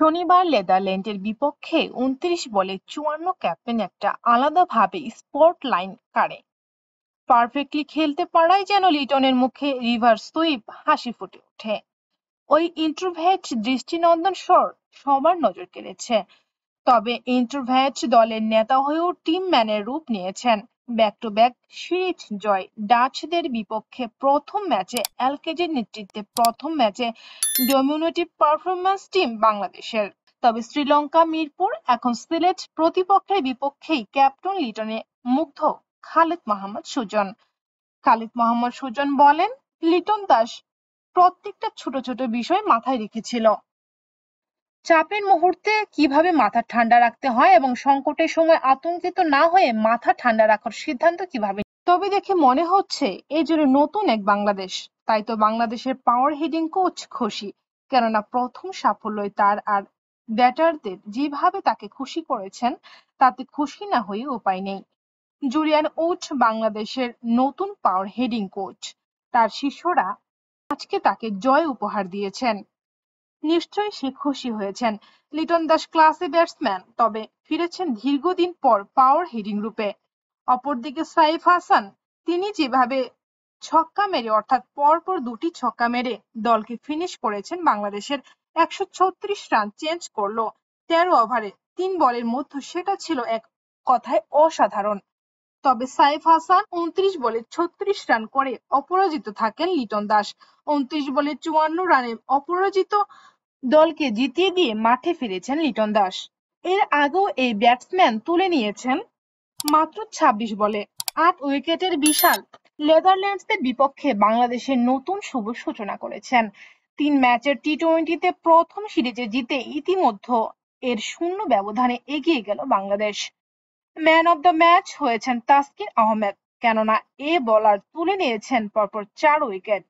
শনিবার নেদারল্যান্ডের বিপক্ষে ২৯ বলে ৫৪ ক্যাপ্টেন একটা আলাদাভাবে স্পটলাইট কাড়ে। পারফেক্টলি খেলতে পারাই যেন লিটনের মুখে রিভার্স সুইপ হাসি ফুটে ওঠে। ওই ইন্ট্রোভার্ট দৃষ্টিনন্দন স্বর সবার নজর কেড়েছে। তবে ইন্ট্রোভার্ট দলের নেতা হয়েও টিম ম্যানের রূপ নিয়েছেন। ব্যাক টু ব্যাক সিরিজ জয়, ডাচদের বিপক্ষে প্রথম ম্যাচে এলকেজির নেতৃত্বে প্রথম ম্যাচে ডমিনেটিভ পারফরম্যান্স টিম বাংলাদেশের। তবে শ্রীলঙ্কা মিরপুর এখন সিলেট প্রতিপক্ষের বিপক্ষেই ক্যাপ্টেন লিটনে মুগ্ধ খালেদ মাহমুদ সুজন। খালিদ মোহাম্মদ সুজন বলেন, লিটন দাস প্রত্যেকটা ছোট ছোট বিষয় মাথায় রেখেছিল। চাপের মুহূর্তে কিভাবে মাথা ঠান্ডা রাখতে হয় এবং সংকটের সময় আতঙ্কিত না হয়ে মাথা ঠান্ডা রাখার সিদ্ধান্ত কিভাবে। তবে দেখে মনে হচ্ছে এই জন্য নতুন এক বাংলাদেশ। তাই তো বাংলাদেশের পাওয়ার হিটিং কোচ খুশি, কেননা প্রথম সাফল্যই তার। আর ব্যাটারদের যেভাবে তাকে খুশি করেছেন তাতে খুশি না হয়ে উপায় নেই। জুলিয়ান উড বাংলাদেশের নতুন পাওয়ার হিটিং কোচ। তার শিষ্যরা আজকে তাকে জয় উপহার দিয়েছেন। নিশ্চয়ই সে খুশি হয়েছেন। লিটন দাস ক্লাসে ব্যাটসম্যান, তবে ফিরেছেন দীর্ঘদিন পর পাওয়ার হিটিং রূপে। অপরদিকে সাইফ হাসান, তিনি যেভাবে ছক্কা মেরে অর্থাৎ পরপর দুটি ছক্কা মেরে দলকে ফিনিশ করেছেন, বাংলাদেশের ১৩৬ রান চেঞ্জ করলো ১৩ ওভারে ৩ বলের মধ্যে, সেটা ছিল এক কথায় অসাধারণ। তবে সাইফ হাসান ২৯ বলে ৩৬ রান করে অপরাজিত থাকেন লিটন দাস। ২৯ বলে ৫৪ রানে অপরাজিত দলকে জিতিয়ে দিয়ে মাঠে ফিরেছেন লিটন দাস। এর আগেও এই ব্যাটসম্যান তুলে নিয়েছেন মাত্র ২৬ বলে ৮ উইকেটের বিশাল নেদারল্যান্ডসের বিপক্ষে বাংলাদেশের নতুন শুভ সূচনা করেছেন। ৩ ম্যাচের টি-টোয়েন্টিতে প্রথম সিরিজে জিতে ইতিমধ্যে এর শূন্য ব্যবধানে এগিয়ে গেল Bangladesh. Man of the match হয়েছেন তাসকিন আহমেদ, কেননা এ বোলার তুলে নিয়েছেন পরপর ৪ উইকেট।